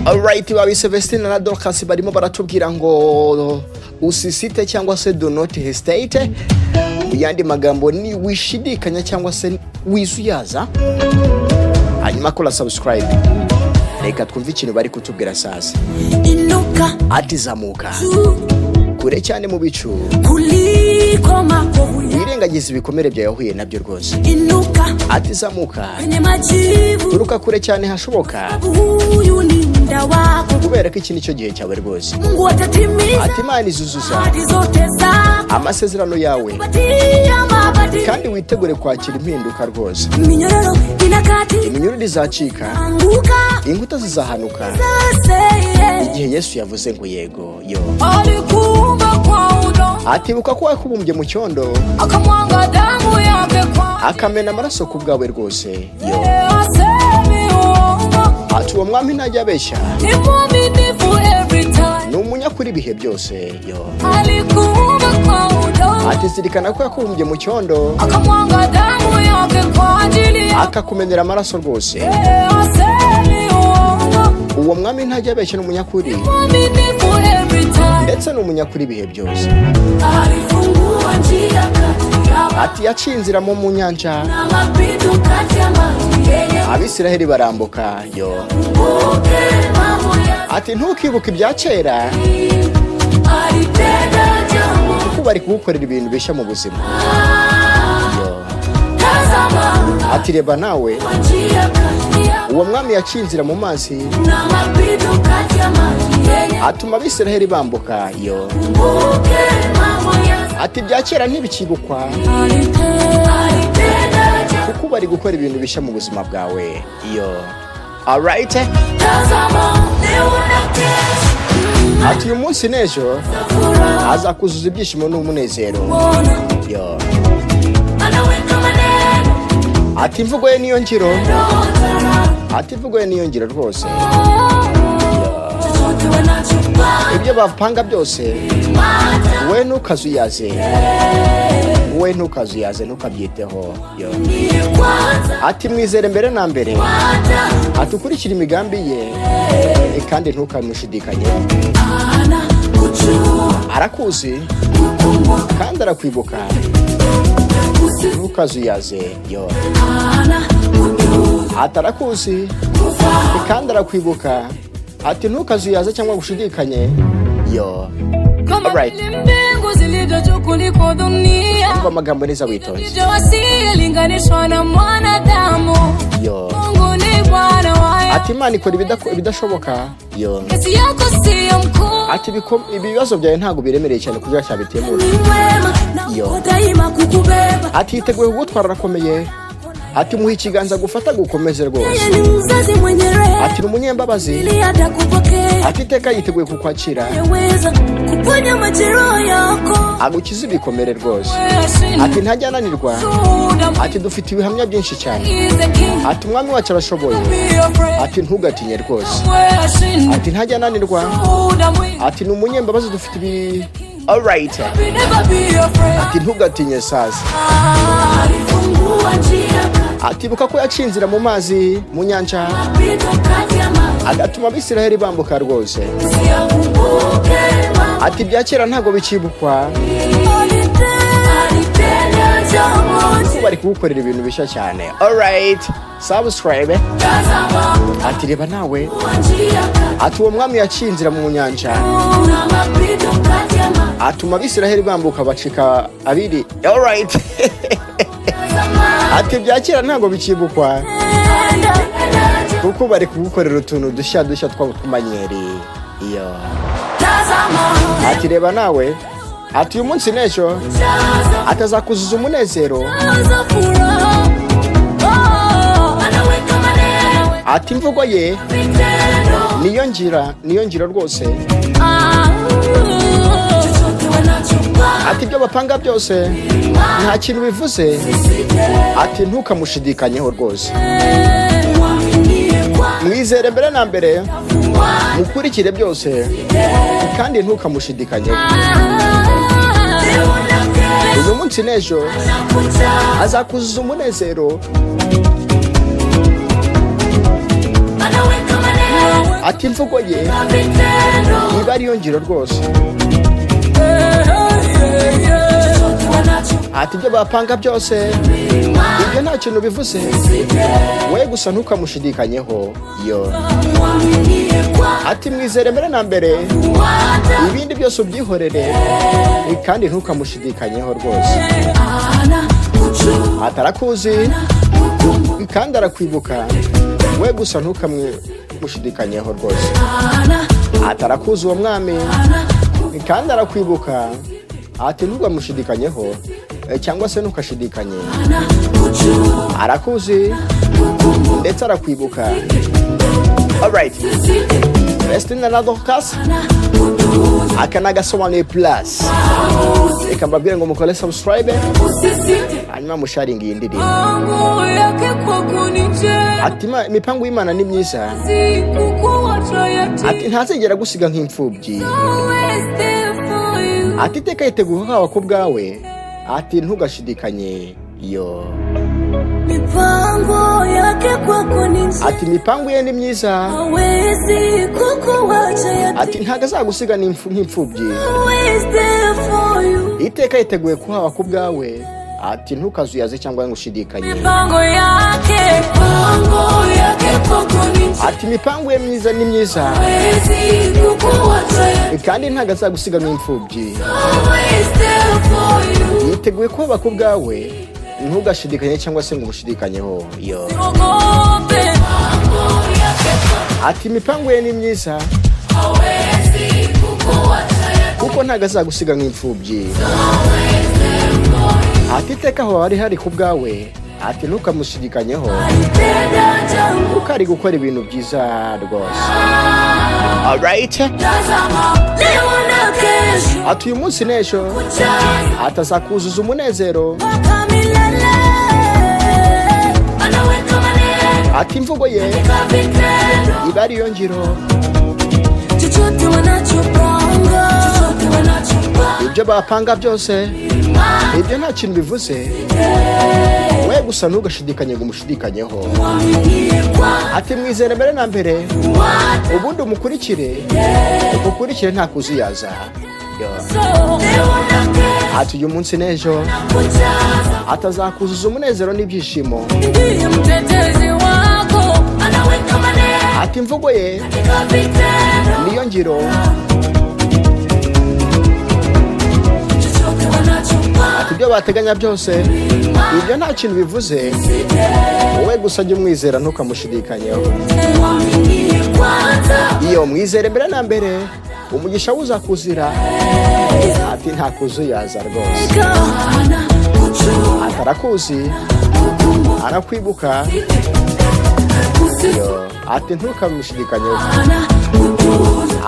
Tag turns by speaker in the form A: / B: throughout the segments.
A: Alright, babise Vestine na Dorcas barimo baratubwira ngo USiSiTE cyangwa se do not hesitate. Yandi magambo ni wishidikanya cyangwa se wizuyaza. Hanyuma kola subscribe. Reka twumve ikintu bari kutubwira sasa. Inuka atizamuka kure cyane mu bicu kuliko makovu irengagiza ibikomere byawe yahuye nabyo rwose. Inuka atizamuka turuka kure cyane hashoboka kubera ko iki nicyo gihe cyawe rwose. Ati Imana izuzuza amasezerano yawe kandi witegure kwakira impinduka rwose. Iminyururu izacika, inkuta zizahanuka igihe Yesu yavuze ngo yego yo. Atibuka ko wakubumbye mu cyondo akamena amaraso ku bwawe rwose yo. Ati uwo mwami ntajya abeshya, ni umunyakuri ibihe byose yo. Ati zirikana ko yakubumbye mu cyondo akakumenera amaraso rwose. Uwo mwami ntajya abeshya, ni umunyakuri ndetse ni umunyakuri ibihe byose. Ati yaciye inzira mu nyanja Abisiraheli barambuka yo. Ati ntukibuke ibya kera kuko bari kugukorera ibintu bishya mu buzima yo. Ati reba nawe uwo mwami yaciye inzira mu mazi atuma Abisiraheli bambuka yo. Ati bya kera ntibikibukwa kuko bari gukora ibintu bishya mu buzima bwawe yo. Alright, ati uyu munsi n'ejo azakuzuza ibyishimo n'umunezero yo. Ati imvugo ye niyo ngiro, ati imvugo ye niyo ngiro rwose. Ibyo bapanga byose we ntukazuyaze, we ntukazuyaze, ntukabyiteho yo. Ati mwizere mbere na mbere, ati ukurikira imigambi ye kandi ntukamushidikanye. Arakuzi kandi arakwibuka, ntukazuyaze yo. Atarakuzi kandi arakwibuka, ati ntukazuyaze cyangwa gushidikanye yo. Alright, umva amagambo neza witonze yo. Ati Imana ikora ibidashoboka yo. Ati ibibazo byawe ntabwo biremereye cyane kugira cyabitemura yo. Ati yiteguye kugutwara arakomeye. Ati muha ikiganza gufata gukomeze rwose. Ati umunyembabazi, ati iteka yiteguye kukwakira agukiza ibikomere rwose. Ati ntajya ananirwa, ati dufite ibihamya byinshi cyane. Ati umwami wacu arashoboye, ati ntugatinye rwose. Ati ntajya ananirwa, ati ni umunyembabazi dufite ibi. Alright, ati ntugatinye sasa. Atibuka ko yaciye inzira mu mazi mu nyanja agatuma Abisiraheli bambuka rwose. Ati bya kera ntabwo bikibukwa kuko bari kugukorera ibintu bishya cyane. Alright, subscribe. Ati reba nawe, ati uwo mwami yaciye inzira mu nyanja atuma Abisiraheli bambuka bacika abiri. Alright. Ati bya kera ntabwo bikibukwa kuko bari kugukorera utuntu dushya tw'amanyeri iyo. Ati reba nawe, ati uyu munsi n'ejo atazakuzuza umunezero. Ati imvugo ye niyo ngira rwose. Ati ibyo bapanga byose nta kintu bivuze. Ati ntukamushidikanyeho rwose. Mwizere mbere na mbere, mukurikire byose kandi ntukamushidikanyeho. Uyu munsi n'ejo azakuzuza umunezero. ati imvugo ye iba ariyo ngiro rwose. Ati ibyo bapanga byose ibyo nta kintu bivuze, we gusa ntukamushidikanyeho yo. Ati mwizere mbere na mbere, ibindi byose ubyihorere kandi ntukamushidikanyeho rwose. Atarakuzi kandi arakwibuka, we gusa ntukamushidikanyeho rwose. Atarakuzi uwo mwami kandi arakwibuka, ati ntukamushidikanyeho cyangwa se ntukashidikanye. Arakuzi ndetse arakwibuka. Alright, Vestine na Dorcas, aka ni Agasobanuye plus. Reka mbabwire ngo mukore subscribe hanyuma musharinga iyi ndirimbo. Ati imipango y'Imana ni myiza, ati ntazigera gusiga nk'imfubyi, ati iteka yiteguye hawa ku bwawe, ati ntugashidikanye yo.
B: Mipango yake kwako ni nzuri,
A: ati imipango ye ni myiza,
B: hawezi kukuacha yatima,
A: ati ntago azagusiga nk'imfubyi,
B: always there for you.
A: iteka yiteguye kuhawa ku bwawe, ati ntukazuyaze cyangwa ngo ushidikanye.
B: Mipango yake kwako ni nzuri,
A: ati imipango ye myiza ni myiza,
B: hawezi kukuacha yatima,
A: kandi ntago azagusiga nk'imfubyi,
B: always there for you.
A: yiteguye kuhawa ku bwawe, ntugashidikanye cyangwa se ngo ushidikanyeho yo.
B: Ogope,
A: ati imipango ye ni myiza,
B: hawezi kukuacha yatima,
A: kuko ntago azagusiga nk'imfubyi, ati iteka aho ari hari ku bwawe, ati ntukamushidikanyeho, kuko ari gukora ibintu byiza rwose. Alright, ati uyu munsi n'ejo atazakuzuza umunezero, ati imvugo ye iba ariyo ngiro. Ibyo bapanga byose ibyo nta kintu bivuze, we gusa ntugashidikanye ngo umushidikanyeho. Ati mwizere mbere na mbere, ubundi umukurikire nta kuzuyaza yo. Ati uyu munsi n'ejo atazakuzuza umunezero n'ibyishimo, ati imvugo ye niyo ngiro. Ati ibyo bateganya byose ibyo nta kintu bivuze, wowe gusa jya umwizera ntukamushidikanyeho iyo. Mwizere mbere na mbere, umugisha uzakuzira, ati nta kuzuyaza rwose. Atarakuzi arakwibuka yo, ati ntukamushidikanyeho.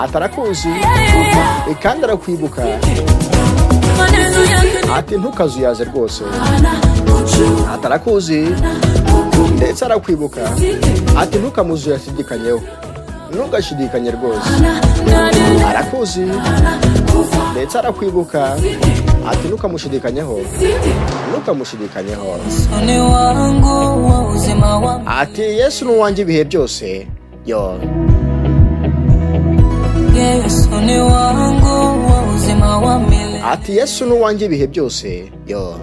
A: Atarakuzi kandi arakwibuka, ati ntukazuyaze rwose. Atarakuzi ndetse arakwibuka, ati ntukamuzuyashidikanyeho, ntugashidikanye rwose. Arakuzi ndetse arakwibuka, ati ntukamushidikanyeho, ati Yesu ni uwanjye ibihe byose yo. Ati Yesu ni uwanjye ibihe byose yo.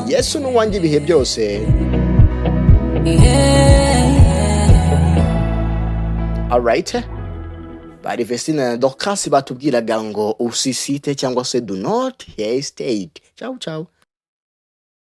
A: Yesu ni uwanjye ibihe byose. Alright, bari Vestine na Dorcas batubwiraga ngo USiSiTE cyangwa se do not hesitate. Ciao ciao.